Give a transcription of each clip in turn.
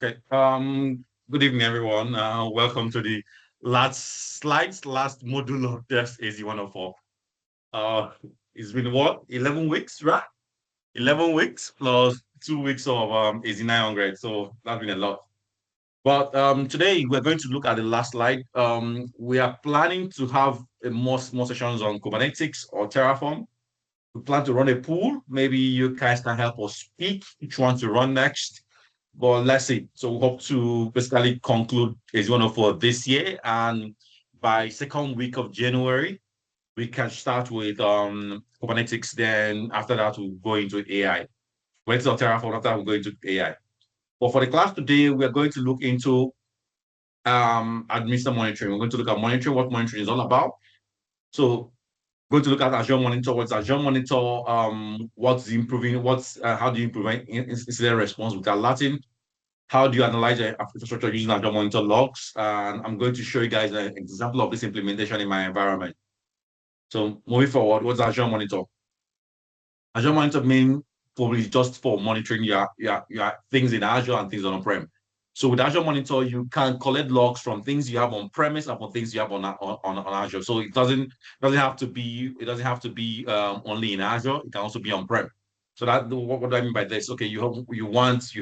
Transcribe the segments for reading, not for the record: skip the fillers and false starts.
Okay. Good evening, everyone. Welcome to the last module of this AZ104. Uh, it's been what, 11 weeks, right? 11 weeks plus 2 weeks of AZ900. So that's been a lot. But today we're going to look at the last slide. We are planning to have more sessions on Kubernetes or Terraform. We plan to run a pool. Maybe you guys can help us speak which one to run next. But let's see. So we hope to basically conclude is one of for this year. And by second week of January, we can start with Kubernetes. Then after that, we'll go into AI. Kubernetes or Terraform, after that, we'll go into AI. But for the class today, we are going to look into administrator monitoring. We're going to look at monitoring, what monitoring is all about. So going to look at Azure Monitor. What's Azure Monitor? What's improving? How do you improve incident response with alerting? How do you analyze your infrastructure using Azure Monitor logs? And I'm going to show you guys an example of this implementation in my environment. So moving forward, what's Azure Monitor? Azure Monitor means probably just for monitoring your things in Azure and things on-prem. So with Azure Monitor, you can collect logs from things you have on premise and from things you have on Azure. So it doesn't have to be only in Azure. It can also be on-prem. So that what do I mean by this? Okay, you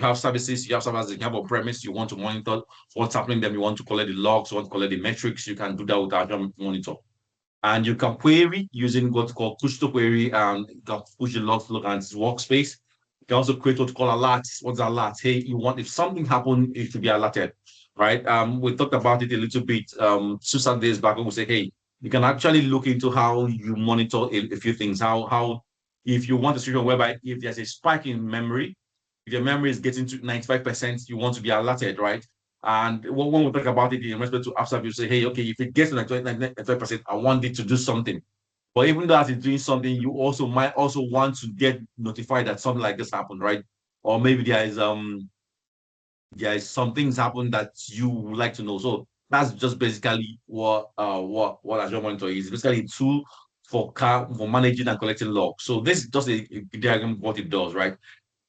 have services, you have servers that you have on premise, you want to monitor what's happening, then you want to collect the logs, you want to collect the metrics, you can do that with Azure Monitor. And you can query using what's called push to query, and you can push the logs to look at its workspace. You can also create what's called alerts. What's alert? Hey, if something happened, it should be alerted, right? We talked about it a little bit 2 Sundays back when we say, hey, you can actually look into how you monitor a few things. How if you want a situation whereby if there's a spike in memory, if your memory is getting to 95%, you want to be alerted, right? And when we talk about it in respect to AppServe, you say, hey, okay, if it gets to 95%, I want it to do something. But even though it's doing something, you also might also want to get notified that something like this happened, right? Or maybe there is some things happen that you would like to know. So that's just basically what Azure Monitor is. Basically a tool for managing and collecting logs. So this is just a diagram of what it does, right?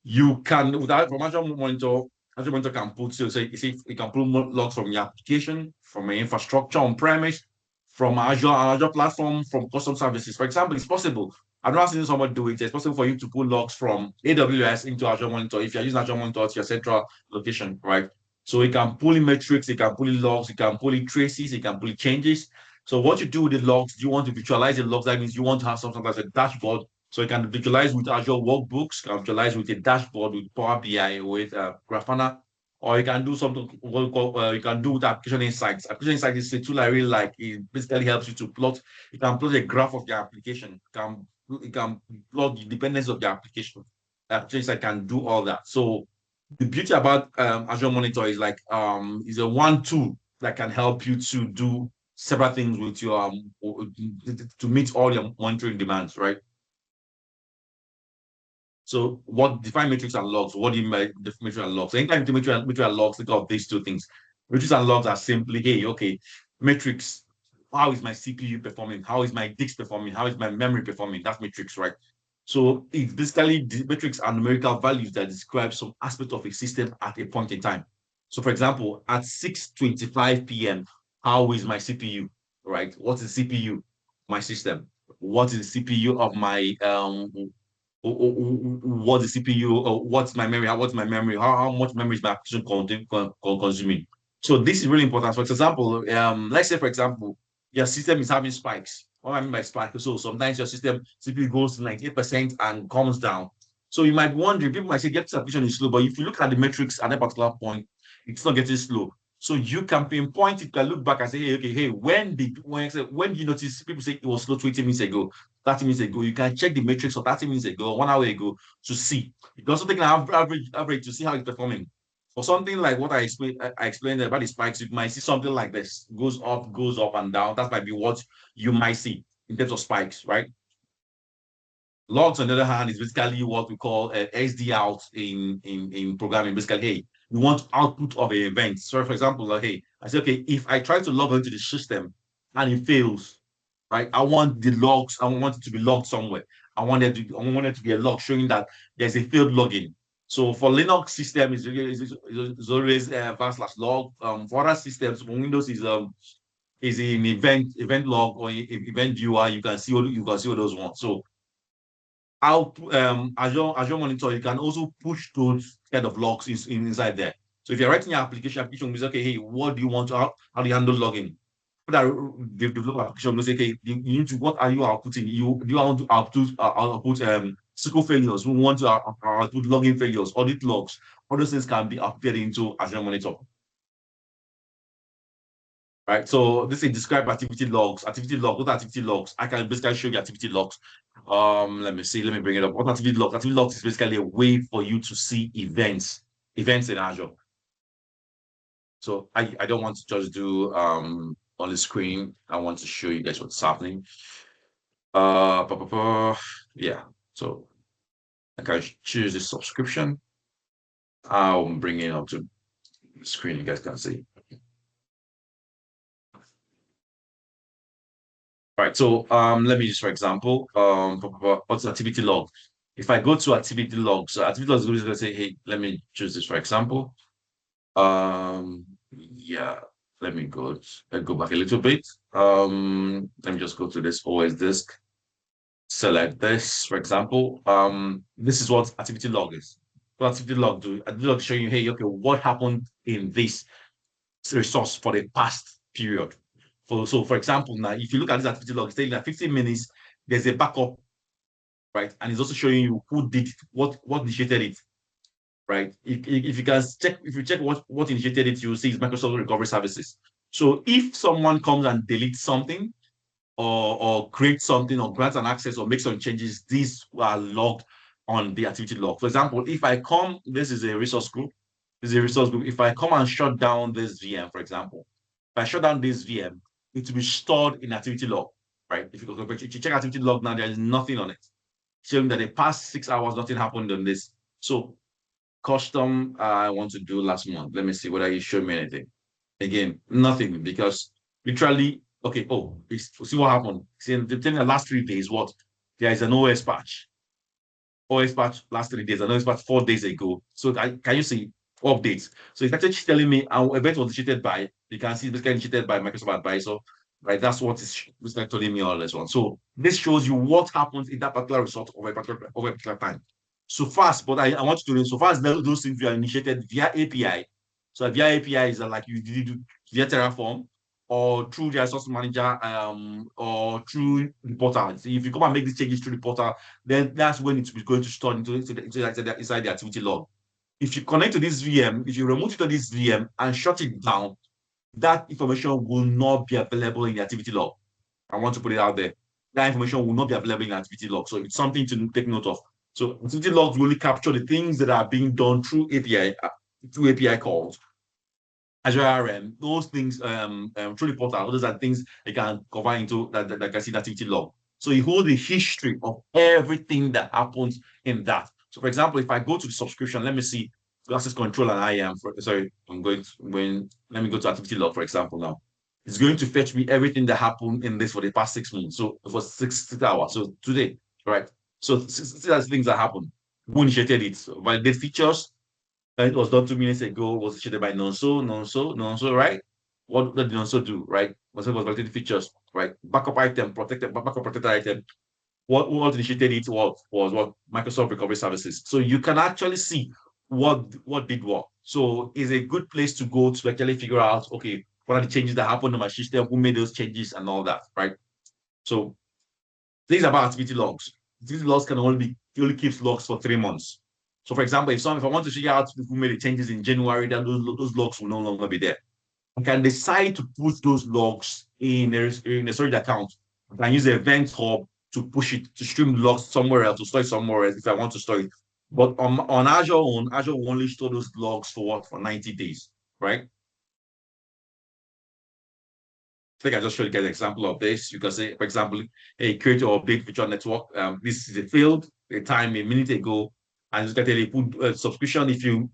You can without from Azure Monitor can put so say you can pull logs from your application, from your infrastructure on premise, from Azure platform, from custom services. For example, it's possible. I've not seen someone do it. It's possible for you to pull logs from AWS into Azure Monitor if you're using Azure Monitor to your central location, right? So you can pull in metrics, you can pull in logs, you can pull in traces, you can pull in changes. So what you do with the logs, you want to visualize the logs. That means you want to have something like a dashboard so you can visualize with Azure Workbooks, can visualize with a dashboard with Power BI, with Grafana, or you can do something you can do with Application Insights. Application Insights is a tool I really like. It basically helps you to plot. You can plot a graph of your application. You can plot the dependence of your application. Application Insights can do all that. So the beauty about Azure Monitor is like is a one tool that can help you to do several things with your to meet all your monitoring demands, right? So what define metrics and logs? What do you mean by metrics and logs? So anytime you metrics and logs, think of these two things. Metrics and logs are simply, hey, okay, metrics. How is my CPU performing? How is my disk performing? How is my memory performing? That's metrics, right? So it's basically the metrics are numerical values that describe some aspect of a system at a point in time. So, for example, at 6:25 p.m., how is my CPU? Right? What is CPU? My system. What is the CPU of my what's the CPU, or what's my memory, how much memory is my application consuming. So this is really important. For example, let's say, for example, your system is having spikes. What I mean by spikes, so sometimes your system CPU goes to 98% and comes down. So you might be wondering, people might say, get this application is slow, but if you look at the metrics at that particular point, it's not getting slow. So you can pinpoint it, you can look back and say, hey, okay, hey, when you notice people say it was slow 20 minutes ago, 30 minutes ago, you can check the matrix of 30 minutes ago, 1 hour ago to see. You can also take an average to see how it's performing. For something like what I explained about the spikes, you might see something like this, goes up and down. That might be what you might see in terms of spikes, right? Logs, on the other hand, is basically what we call SD out in programming. Basically, hey, we want output of an event. So, for example, like, hey, I say, okay, if I try to log into the system and it fails, right? I want the logs. I want it to be logged somewhere. I want it to be a log showing that there's a failed login. So for Linux system, it's always /log. For other systems, for Windows is an event log or event UI. You can see all those ones. So out Azure Monitor, you can also push those kind of logs inside there. So if you're writing your application is okay, hey, what do you want to how do you handle logging? That develop application will say, okay, you need to what are you outputting? Do you want to output SQL failures? We want to output logging failures, audit logs. All those things can be outputted into Azure Monitor. Right. So this is describe activity logs. Activity log. What are activity logs? I can basically show you activity logs. Let me see. Let me bring it up. What activity logs? Activity logs is basically a way for you to see events in Azure. So I don't want to just do on the screen. I want to show you guys what's happening. Yeah. So I can choose the subscription. I'll bring it up to the screen. You guys can see. All right, so let me just, for example, what's activity log? If I go to activity log, so activity log is going to say, hey, let me choose this, for example. Yeah, let me go back a little bit. Let me just go to this OS disk, select this, for example. This is what activity log is. What activity log do? Activity log showing you, hey, okay, what happened in this resource for the past period. So, for example, now if you look at this activity log, it's saying that 15 minutes, there's a backup, right? And it's also showing you who did it, what initiated it, right? If you can check, if you check what initiated it, you'll see it's Microsoft Recovery Services. So if someone comes and deletes something or creates something or grants an access or makes some changes, these are logged on the activity log. For example, if I come, this is a resource group. This is a resource group. If I come and shut down this VM, for example, if I shut down this VM, it will be stored in activity log, right? If you check activity log now, there is nothing on it. Showing that the past 6 hours, nothing happened on this. So custom, I want to do last month. Let me see whether you show me anything. Again, nothing because literally, okay, see what happened. See, the last 3 days, what? There is an OS patch. OS patch last 3 days, an OS patch 4 days ago. So can you see updates? So it's actually telling me our event was initiated by, you can see it's basically initiated by Microsoft Advisor, right? That's what is telling me all this one. So this shows you what happens in that particular result over a particular time. So fast, but I want you to know, so far as those things are initiated via API. So via API is like you did it via Terraform or through the resource manager or through the portal. So if you come and make these changes through the portal, then that's when it's going to store inside the activity log. If you connect to this VM, if you remove it to this VM and shut it down, that information will not be available in the activity log. I want to put it out there. That information will not be available in the activity log. So it's something to take note of. So activity logs really capture the things that are being done through API calls. Azure RM, those things through the portal, those are things they can cover into that can see the activity log. So you hold the history of everything that happens in that. So for example, if I go to the subscription, let me see access control and IAM. Let me go to activity log, for example, now. It's going to fetch me everything that happened in this for the past 6 months. So for 6 hours. So today, right? So things that happened. Who initiated it? Validate features, it was done 2 minutes ago, was initiated by Nonso, right? What did Nonso do, right? Was validated features, right? Backup item, backup protected item. What initiated it was what Microsoft Recovery Services. So you can actually see what did what. So it's a good place to go to actually figure out, okay, what are the changes that happened on my system, who made those changes and all that, right? So things about activity logs. Activity logs can only keeps logs for 3 months. So, for example, if I want to figure out who made the changes in January, then those logs will no longer be there. I can decide to put those logs in a storage account. I can use the Event Hub to push it to stream logs somewhere else, to store it somewhere else if I want to store it. But on Azure will only store those logs for what? For 90 days, right? I think I just showed you guys an example of this. You can say, for example, hey, create or update virtual network. This is a field, a time a minute ago, and you can tell you put subscription. If you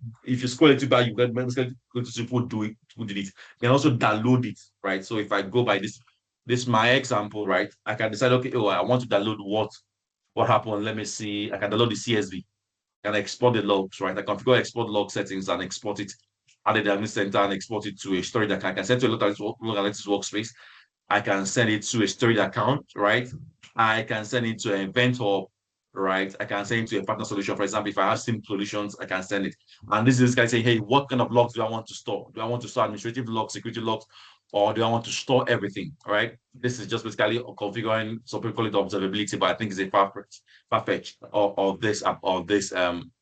scroll it too bad, you can go to support who did it. You can also download it, right? So if I go by this my example, right? I can decide, okay, I want to download what happened. Let me see. I can download the CSV. can export the logs, right? I configure export log settings and export it at the admin center and export it to a storage account. I can send to a local analytics workspace. I can send it to a storage account, right? I can send it to an event hub, right? I can send it to a partner solution. For example, if I have SIM solutions, I can send it. And this is this guy saying, hey, what kind of logs do I want to store? Do I want to store administrative logs, security logs, or do I want to store everything, right? This is just basically configuring, some people call it observability, but I think it's a far-fetched of this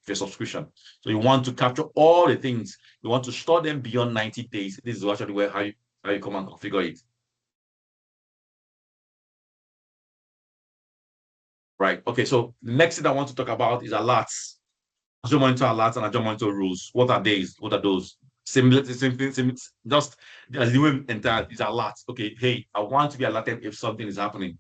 your subscription. So you want to capture all the things. You want to store them beyond 90 days. This is actually where how you come and configure it. Right. Okay. So the next thing I want to talk about is alerts. Azure Monitor alerts and Azure Monitor rules. What are these? What are those? Same thing. Just as the way entire is alerts. Okay. Hey, I want to be alerted if something is happening.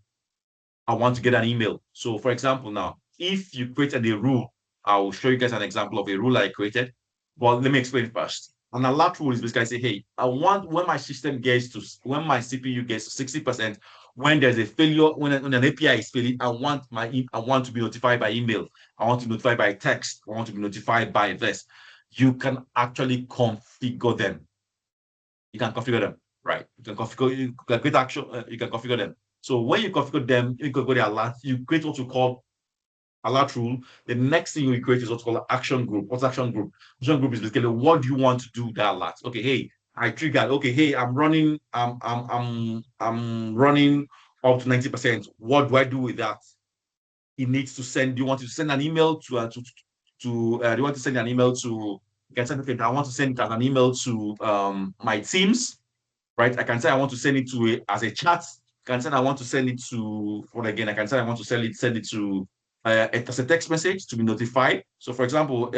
I want to get an email. So, for example, now, if you created a rule, I will show you guys an example of a rule I created. Well, let me explain first. An alert rule is basically say, hey, I want when my system gets to when my CPU gets to 60%, when there's a failure, when an API is failing, I want to be notified by email. I want to be notified by text. I want to be notified by this. You can actually configure them. You can configure them, right? You can configure. You can create action. You can configure them. So when you configure them, you can go the alert. You create what you call alert rule. The next thing you create is what's called action group. What's action group? Action group is basically what do you want to do that alert. Okay, hey, I triggered. Okay, hey, I'm running. I'm running up to 90%. What do I do with that? It needs to send. Do you want to send an email do you want to send an email to? You can send okay, I want to send it as an email to my teams, right? I can say I want to send it to as a chat. I can say I want to send it to what again? I can say I want to send it to as a text message to be notified. So, for example,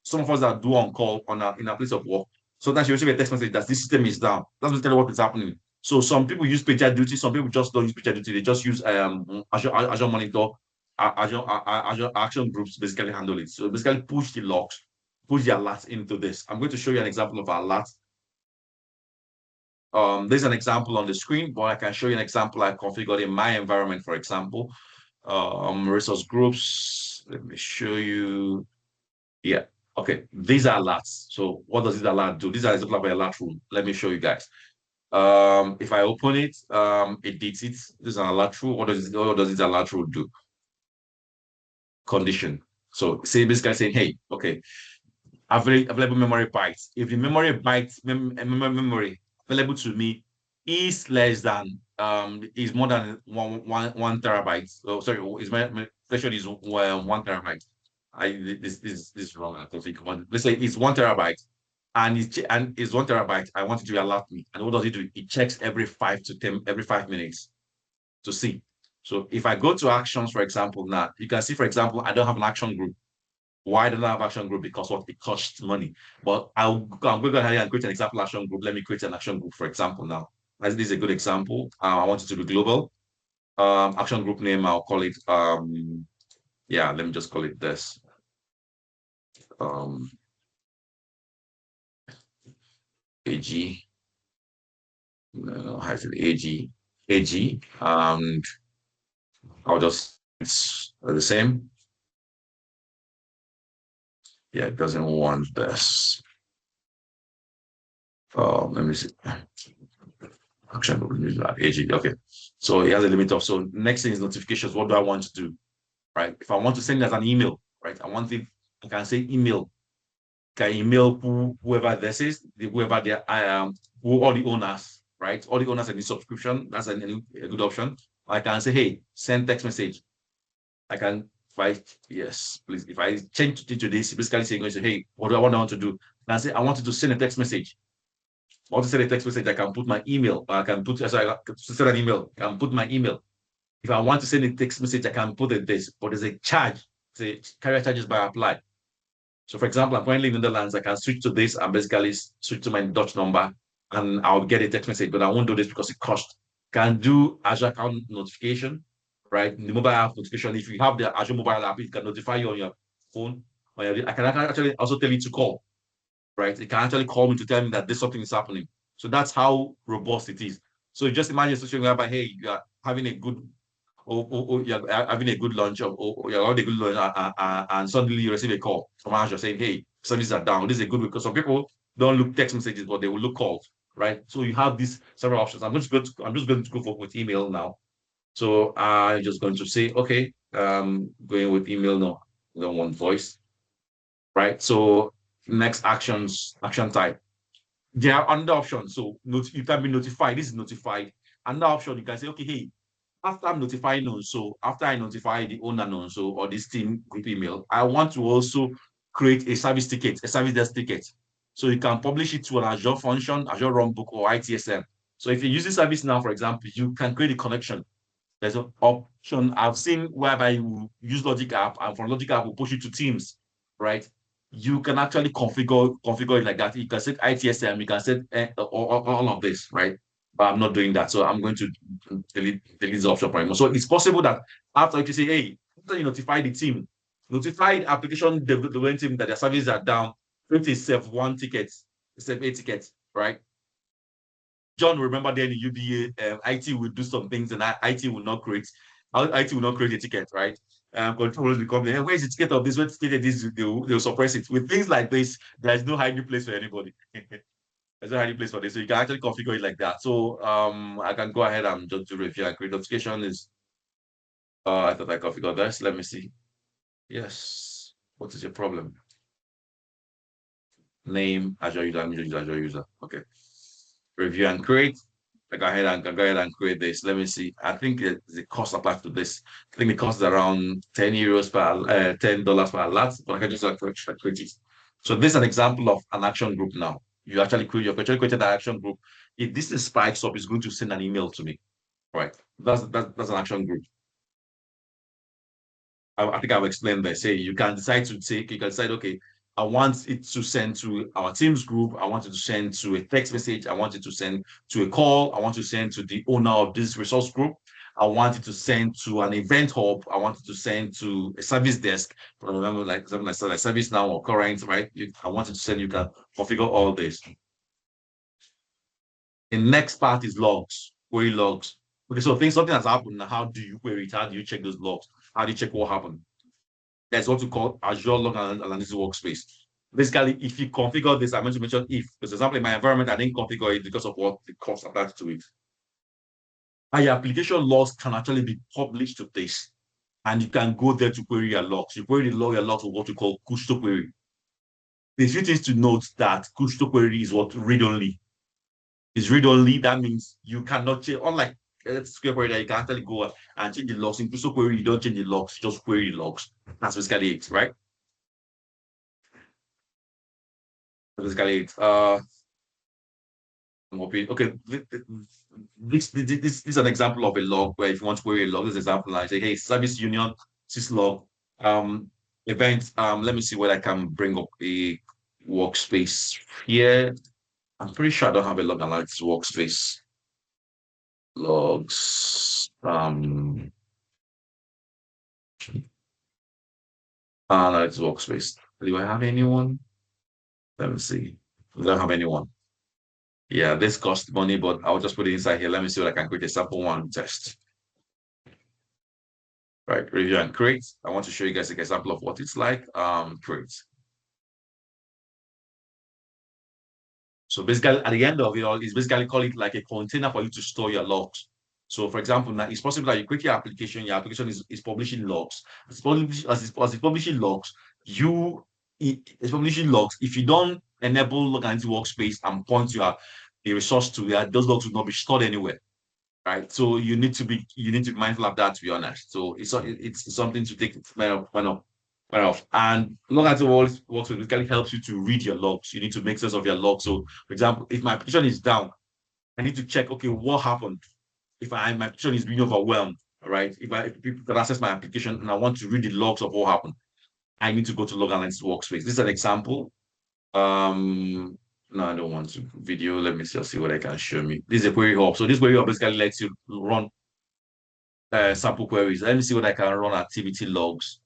some of us that do on call in a place of work, sometimes you receive a text message that this system is down. That's basically what is happening. So, some people use PagerDuty, some people just don't use PagerDuty. They just use Azure Monitor, Azure Action Groups basically handle it. So, basically push the logs, push the alerts into this. I'm going to show you an example of alert. There's an example on the screen, but I can show you an example I configured in my environment, for example. Resource groups. Let me show you. Yeah. Okay. These are alerts. So what does this alert do? These are example of an alert rule. Let me show you guys. If I open it, it did it. This is an alert rule. What does this alert rule do? Condition. So say basically saying, hey, okay, available memory bytes. If the memory bytes memory available to me is less than is more than one terabyte. Oh, sorry, is my threshold is 1 terabyte. This is wrong. I don't think one. Let's say it's 1 terabyte, and it's 1 terabyte. I want it to alert me, and what does it do? It checks every 5 minutes to see. So if I go to actions, for example, now you can see, for example, I don't have an action group. Why don't I have action group? Because what it costs money. But I'm going to go ahead and create an example action group. Let me create an action group, for example, now. As this is a good example. I want it to be global. Action group name, I'll call it yeah, let me just call it this. AG. No, how is it? AG. And I'll just it's the same. Yeah, it doesn't want this. Let me see. Action AG. Okay. So it has a limit of so next thing is notifications. What do I want to do? Right. If I want to send as an email, right? I can say email. Can email whoever this is, whoever they who all the owners, right? All the owners in the subscription. That's a good option. I can say, hey, send text message. I can yes, please. If I change it to this, basically saying, hey, what do I want to do? And I say, I wanted to send a text message. I want to send a text message. I can put my email. I can put sorry, I can send an email. I can put my email. If I want to send a text message, I can put it this, but there's a charge. Say carrier charges by apply. So, for example, I'm currently in the Netherlands. I can switch to this and basically switch to my Dutch number, and I'll get a text message. But I won't do this because it costs. Can do Azure account notification, right? The mobile app notification. If you have the Azure mobile app, it can notify you on your phone. I can actually also tell you to call, right? It can actually call me to tell me that this something is happening. So that's how robust it is. So just imagine a situation whereby, hey, you are having a good or you're having a good lunch, or you're having a good lunch, and suddenly you receive a call from Azure saying, "Hey, services are down." This is a good, because some people don't look text messages, but they will look calls, right? So you have these several options. I'm just going to go for with email now. So I'm just going to say, okay, going with email now. We don't want voice, right? So next action type. There are another option. So you can be notified. This is notified. Another option, you can say, okay, hey, after I'm notifying on so after I notify the owner on so or this team group email, I want to also create a service ticket, a service desk ticket. So you can publish it to an Azure function, Azure Runbook, or ITSM. So if you're using service now, for example, you can create a connection. There's an option I've seen whereby you use Logic app, and from Logic app will push you to Teams, right? You can actually configure it like that. You can set ITSM, you can set all of this, right? But I'm not doing that, so I'm going to delete the option for him. So it's possible that after you say, hey, after you notify the team, notify the application development team that their services are down, create a self one ticket, self a ticket, right? John, remember then in UBA, IT will do some things and IT will not create. IT will not create a ticket, right? Controllers will come. Hey, where's the ticket of this? Where's the ticket of this? They'll suppress it. With things like this, there is no hiding place for anybody. There's no hiding place for this. So you can actually configure it like that. So I can go ahead and just do review and create notification is I thought I configured this. Let me see. Yes. What is your problem? Name Azure user, Azure user. Okay. Review and create. I go ahead and create this. Let me see. I think the cost applied to this. I think the cost is around 10 euros per $10 per alert, but I can just create it. So this is an example of an action group now. You've actually created an action group. If this is spikes up, it's going to send an email to me. Right. That's an action group. I think I've explained this. Say you can decide to take, you can decide, okay, I want it to send to our Teams group. I want it to send to a text message. I want it to send to a call. I want to send to the owner of this resource group. I want it to send to an event hub. I want it to send to a service desk. Remember, like something like service now or current, right? I want it to send, you can configure all this. The next part is logs, query logs. Okay, so something has happened. Now, how do you query it? How do you check those logs? How do you check what happened? There's what we call Azure Log Analytics Workspace. Basically, if you configure this, I meant to mention if, because for example, in my environment, I didn't configure it because of what the cost attached to it. And your application logs can actually be published to this, and you can go there to query your logs. You query your logs with what we call Kusto query. There's few things to note that Kusto query is what read only. It's read only. That means you cannot change, unlike SQL query that you can actually go and change the logs. In Kusto query, you don't change the logs, you just query the logs. That's basically it, right? Basically it. I'm hoping. Okay, this is an example of a log where if you want to query a log, this example, like say, hey, service union syslog event. Let me see whether I can bring up a workspace here. I'm pretty sure I don't have a log analytics workspace. Logs. Analytics workspace. Do I have anyone? Let me see. I don't have anyone. Yeah, this costs money, but I'll just put it inside here. Let me see what I can create a sample one test. Right, review and create. I want to show you guys an example of what it's like. Create. So basically, at the end of it all, it's basically call it like a container for you to store your logs. So, for example, now it's possible that you create your application is publishing logs. As it's publishing logs, it's publishing logs. If you don't enable log analytics workspace and point the resource to that, those logs will not be stored anywhere. Right. So you need to be mindful of that, to be honest. So it's something to take of. And log analytics works basically helps you to read your logs. You need to make sense of your logs. So, for example, if my application is down, I need to check, okay, what happened? If my application is being overwhelmed, right? If people can access my application and I want to read the logs of what happened, I need to go to log analytics workspace. This is an example. No, I don't want to video. Let me see what I can show me. This is a query hub. So this query hub basically lets you run sample queries. Let me see what I can run activity logs.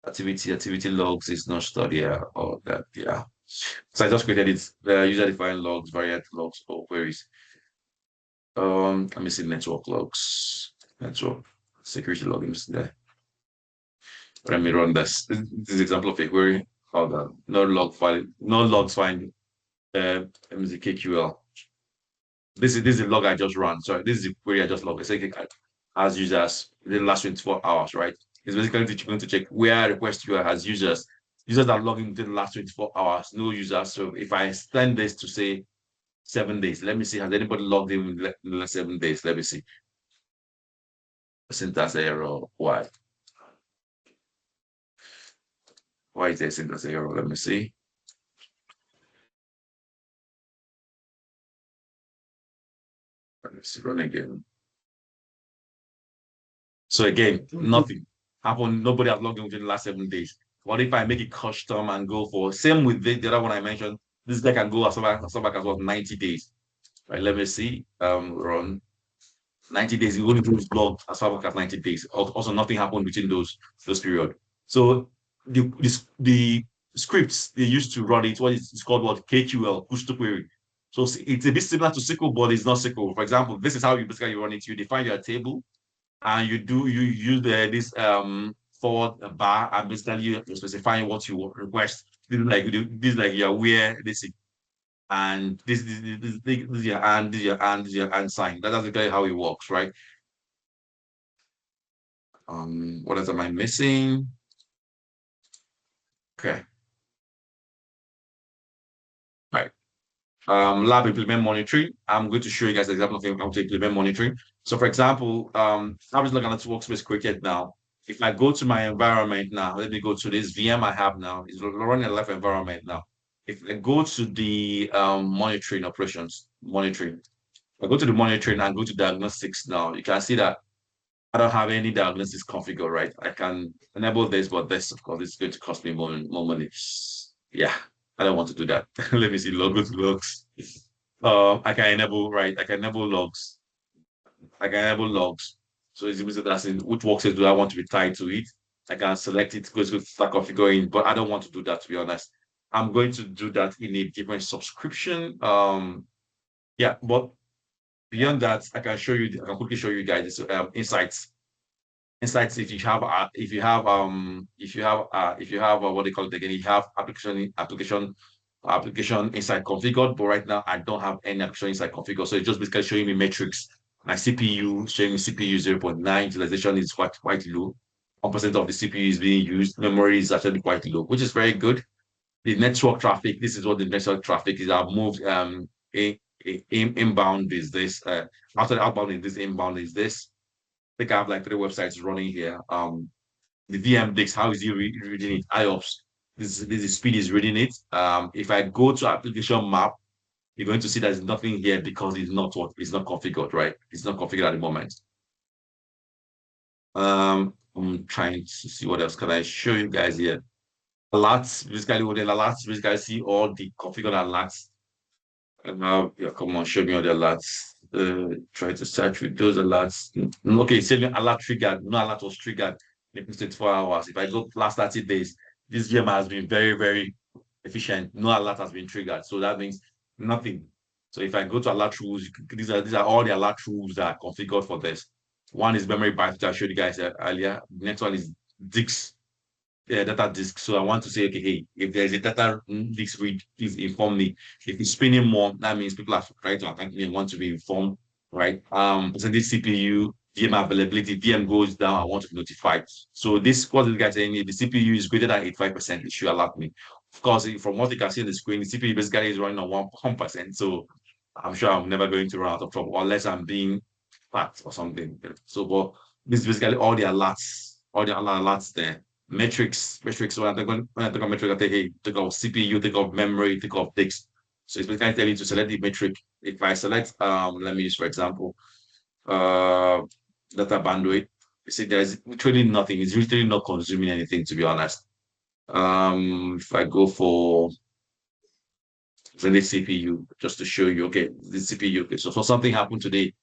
Activity logs is not stored here or that. Yeah. So I just created it. User-defined logs, variant logs, or queries. Let me see network logs. Network. security logins there. Let me run this. This is example of a query. Hold on. No log file, no logs find MZKQL. This is the log I just ran. Sorry, this is the query I just logged. It's like as users in the last 24 hours, right? It's basically going to check where request you as users are logging within the last 24 hours, no users. So if I extend this to say 7 days, let me see, has anybody logged in the last 7 days? Let me see. Syntax error. Why? Why is there syntax error? Let me see. Let me see, run again. So again, nothing happened. Nobody has logged in within the last 7 days. What if I make it custom and go for same with the other one I mentioned? This guy can go as far back as what 90 days. Right, let me see. Run 90 days. It only goes logged as far back as 90 days. Also, nothing happened between those period. So the scripts they used to run it, it's called what KQL, push to query. So it's a bit similar to SQL, but it's not SQL. For example, this is how you basically run it. You define your table and you use this forward bar and basically you're specifying what you request. This is like you're aware this is, and this is your and this is your and this is your and sign. That's exactly how it works, right? What else am I missing? Okay, right. Lab implement monitoring. I'm going to show you guys an example of how to implement monitoring. So for example, I'm just looking at workspace cricket now. If I go to my environment now, let me go to this VM I have now. It's running a live environment now. If I go to the monitoring operations, monitoring, I go to the monitoring and go to diagnostics now, you can see that I don't have any diagnostics configured, right? I can enable this, but this, of course, is going to cost me more money. Yeah, I don't want to do that. Let me see, logs. I can enable, right? I can enable logs. I can enable logs. So it's basically asking which workspace do I want to be tied to it. I can select it, go to start configuring, but I don't want to do that, to be honest. I'm going to do that in a different subscription. Yeah, but beyond that, I can show you, I can quickly show you guys this, insights. If you have what they call it again, you have application insight configured, but right now I don't have any application insight configured, so it's just basically showing me metrics. My CPU showing me CPU 0.9, utilization is quite low. 1% of the CPU is being used, memory is actually quite low, which is very good. The network traffic, this is what the network traffic is. I've moved inbound is this, after the outbound is this, inbound is this. I think I have like 3 websites running here. The VM DEC, how is he reading it? IOPS, this is speed is reading it. If I go to application map, you're going to see there's nothing here because it's not configured, right? It's not configured at the moment. I'm trying to see what else can I show you guys here. Alerts, basically what the alerts, basically see all the configured alerts. And now, yeah, come on, show me all the alerts. Try to search with those alerts. Okay, it's saying alert triggered. No alert was triggered in 24 hours. If I go last 30 days, this VM has been very, very efficient. No alert has been triggered. So that means nothing. So if I go to alert rules, these are all the alert rules that are configured for this. One is memory byte, which I showed you guys earlier. The next one is disk, data disk. So I want to say, okay, hey, if there's a data disk read, please inform me. If it's spinning more, that means people are trying to attack me and want to be informed, right? Percentage CPU, VM availability, VM goes down, I want to be notified. So this, what this guy saying, if the CPU is greater than 85%, it should alert me. Of course, from what you can see on the screen, the CPU basically is running on 1%. So I'm sure I'm never going to run out of trouble unless I'm being fat or something. So, but this is basically all the alerts there. Metrics. When I talk about metrics, I think, hey, take off CPU, take off memory, take off disk. So it's basically telling you to select the metric. If I select, let me use, for example, uh, data bandwidth, you see, there's literally nothing. It's literally not consuming anything, to be honest. If I go for the CPU, just to show you, okay, the CPU. Okay, so for something happened today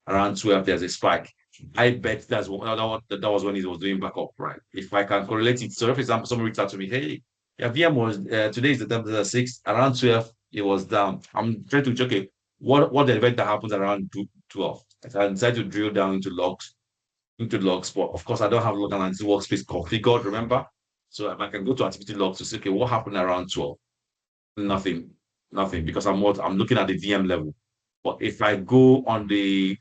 around 12, there's a spike. I bet that was when he was doing backup, right? If I can correlate it. So, for example, someone reached out to me, hey, your VM was today is the temperature 6, around 12, it was down. I'm trying to check, okay, what the event that happens around 12. I decided to drill down into logs. into logs, but of course I don't have log analytics workspace configured, remember? So if I can go to activity log to say, okay, what happened around 12? Nothing, nothing, because I'm looking at the VM level. But if I go on the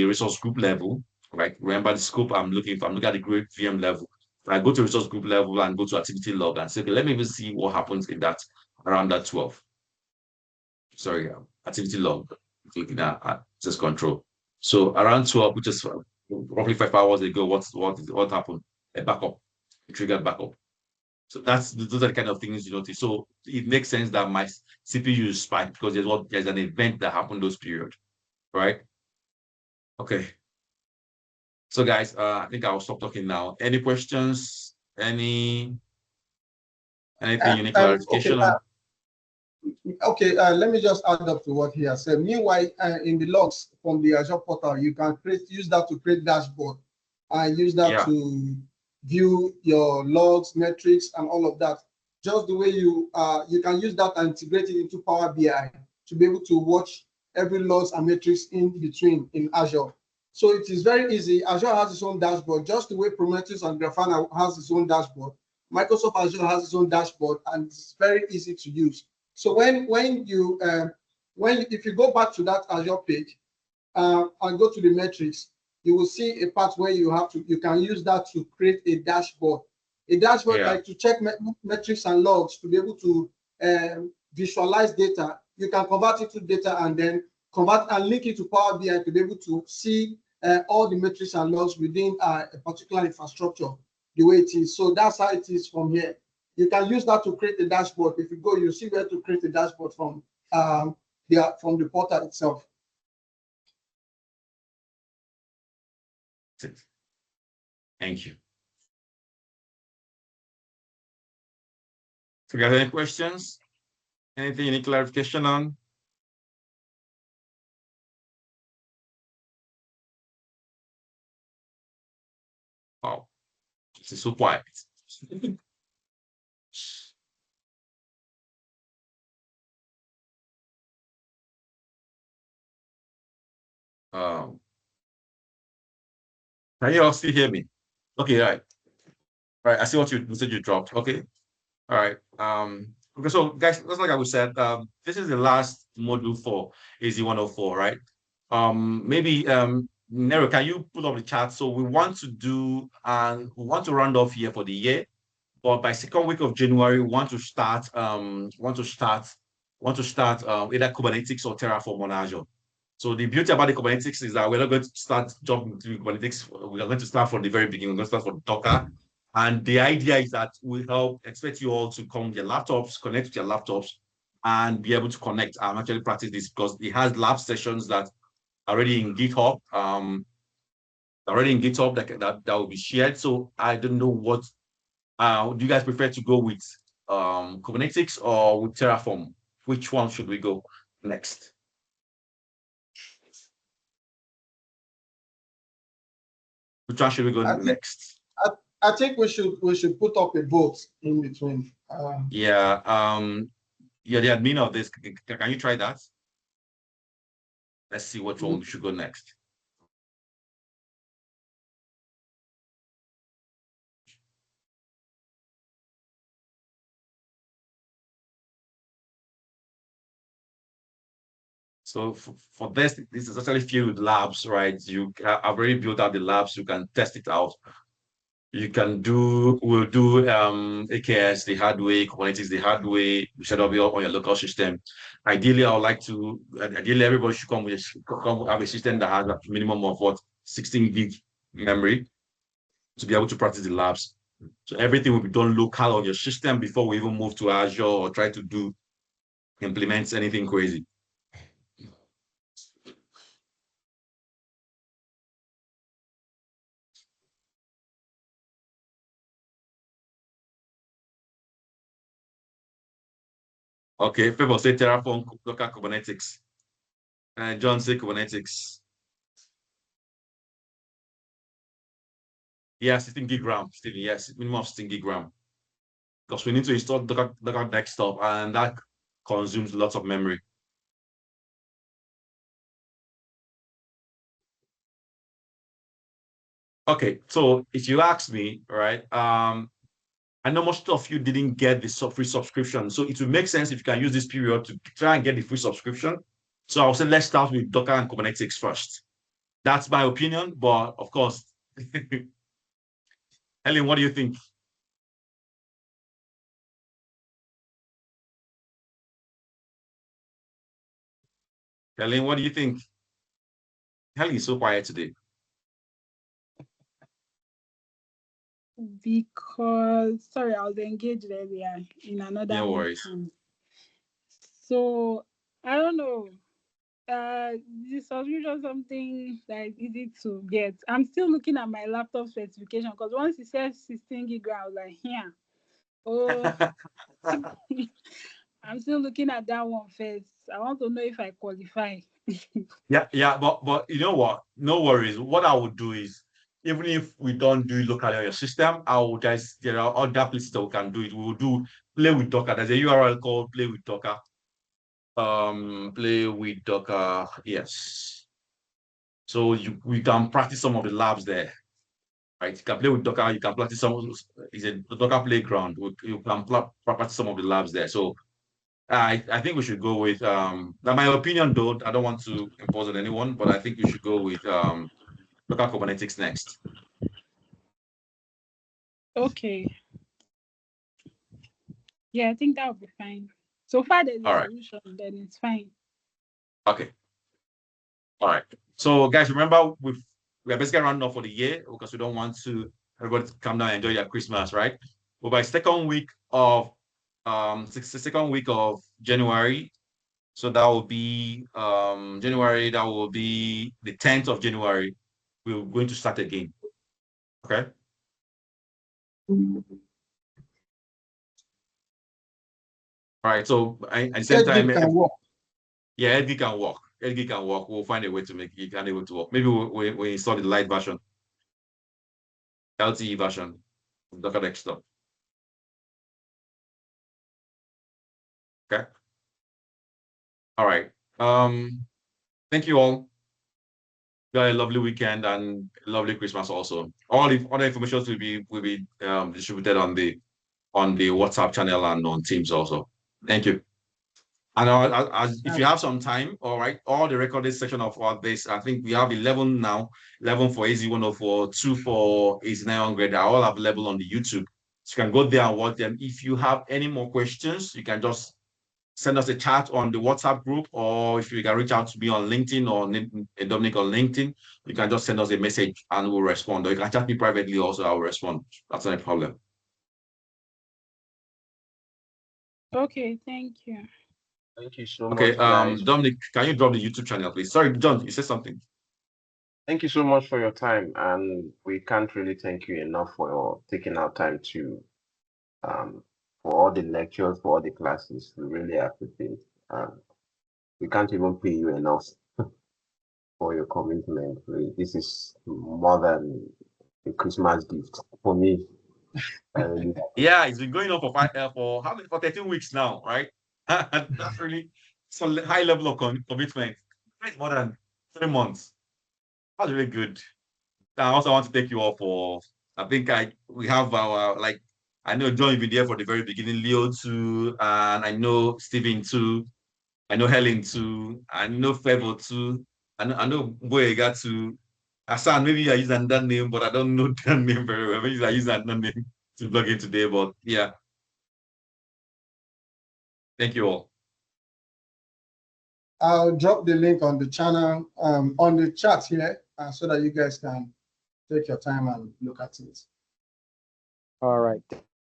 resource group level, right? Remember the scope I'm looking for, I'm looking at the group VM level. If I go to resource group level and go to activity log and say, okay, let me even see what happens in that around that 12. Sorry, activity log, clicking at access control. So around 12, which is roughly 5 hours ago, what happened? A backup, a triggered backup. So those are the kind of things you notice. So it makes sense that my CPU spiked because there's an event that happened those period, right? Okay. So guys, I think I'll stop talking now. Any questions? Anything you need Okay. clarification on? Okay, let me just add up to what he has said. Meanwhile, in the logs from the Azure portal, you can use that to create dashboard and use that to view your logs, metrics, and all of that. Just the way you can use that and integrate it into Power BI to be able to watch every logs and metrics in between in Azure. So it is very easy. Azure has its own dashboard, just the way Prometheus and Grafana has its own dashboard. Microsoft Azure has its own dashboard, and it's very easy to use. So if you go back to that Azure page and go to the metrics, you will see a part where you can use that to create a dashboard. A dashboard like to check metrics and logs to be able to visualize data. You can convert it to data and then convert and link it to Power BI to be able to see all the metrics and logs within a particular infrastructure the way it is. So that's how it is from here. You can use that to create a dashboard. If you go, you'll see where to create a dashboard from the portal itself. Thank you. So, guys, any questions? Anything you need clarification on? Wow, this is so quiet. Can you all still hear me? Okay, all right. All right, I see what you said you dropped. Okay. All right. Okay, so guys, just like I said, this is the last module for AZ104, right? Maybe Nero, can you put up the chat? So we want to do and we want to round off here for the year, but by second week of January, we want to start either Kubernetes or Terraform on Azure. So the beauty about the Kubernetes is that we're not going to start jumping to Kubernetes. We are going to start from the very beginning. We're going to start from Docker. And the idea is that we expect you all to come with your laptops, connect with your laptops, and be able to connect and actually practice this because it has lab sessions that are already in GitHub. That will be shared. So I don't know what do you guys prefer to go with Kubernetes or with Terraform? Which one should we go next? Which one should we go next? I think we should put up a vote in between. You're the admin of this. Can you try that? Let's see which one we should go next. So for this is actually filled with labs, right? I've already built out the labs. You can test it out. We'll do AKS the hard way, Kubernetes the hard way, set up on your local system. Ideally, everybody should come have a system that has a minimum of 16 gig memory to be able to practice the labs. So everything will be done local on your system before we even move to Azure or try to implement anything crazy. Okay, people say Terraform, local Kubernetes. John say Kubernetes. Yeah, 16 gig RAM, Stephen. Yes, minimum of 16 gig RAM. Because we need to install Docker desktop and that consumes lots of memory. Okay, so if you ask me, right, I know most of you didn't get the free subscription, so it will make sense if you can use this period to try and get the free subscription. So I'll say let's start with Docker and Kubernetes first. That's my opinion, but of course, Helen, what do you think? Helen, what do you think? Helen is so quiet today. Because sorry, I was engaged earlier in another No worries. meeting. So I don't know. The subscription something that is easy to get. I'm still looking at my laptop specification because once it says 16 gig, I was like, yeah. Oh, I'm still looking at that one first. I want to know if I qualify. Yeah, but you know what? No worries. What I would do is, even if we don't do it locally on your system, I will just there are other places that we can do it. We will do play with Docker. There's a URL called play with Docker. Play with Docker. Yes. So we can practice some of the labs there. Right? You can play with Docker, you can practice some it's a Docker playground. You can practice some of the labs there. So I think we should go with now my opinion though, I don't want to impose on anyone, but I think we should go with Docker Kubernetes next. Okay. Yeah, I think that would be fine. So far there's a solution, then it's fine. Okay. All right. So guys, remember we're basically rounding off for the year because we don't want everybody to come down and enjoy their Christmas, right? But by second week of January, so that will be January, that will be the 10th of January. We're going to start again. Okay. All right. So at the same time, yeah, LG can work. LG can work. We'll find a way to make it able to work. Maybe we install the light version, LTE version of Docker Desktop. Okay. All right. Thank you all. Got a lovely weekend and a lovely Christmas also. All the other information will be distributed on the WhatsApp channel and on Teams also. Thank you. And if you have some time, all right, all the recorded section of all this, I think we have 11 now, 11 for AZ104, 2 for AZ900. They all available on the YouTube. So you can go there and watch them. If you have any more questions, you can just send us a chat on the WhatsApp group, or if you can reach out to me on LinkedIn or Dominic on LinkedIn, you can just send us a message and we'll respond. Or you can chat me privately also, I'll respond. That's not a problem. Okay, thank you. Thank you so much. Okay, Dominic, can you drop the YouTube channel, please? Sorry, John, you said something. Thank you so much for your time, and we can't really thank you enough for taking our time to for all the lectures, for all the classes. We really appreciate. We can't even pay you enough for your commitment. This is more than a Christmas gift for me. Yeah, it's been going on for how many, for 13 weeks now, right? That's really some high level of commitment. It's more than 3 months. That's really good. I also want to thank you all for. I think we have our I know John, you've been there for the very beginning, Leo too, and I know Stephen too, I know Helen too, I know Febo too, I know Boyega too. Asan, maybe I use another name, but I don't know that name very well. Maybe I use another name to log in today, but yeah. Thank you all. I'll drop the link on the channel, on the chat here, so that you guys can take your time and look at it. All right.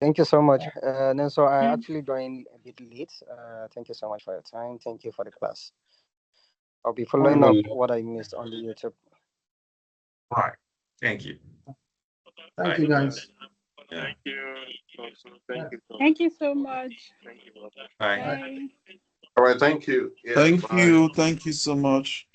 Thank you so much. And so I actually joined a bit late. Thank you so much for your time. Thank you for the class. I'll be following up what I missed on the YouTube. All right. Thank you. Thank you, guys. Yeah. Thank you. Thank you so much. Bye. Bye. All right. Thank you. Yeah, Thank bye. you. Thank you so much.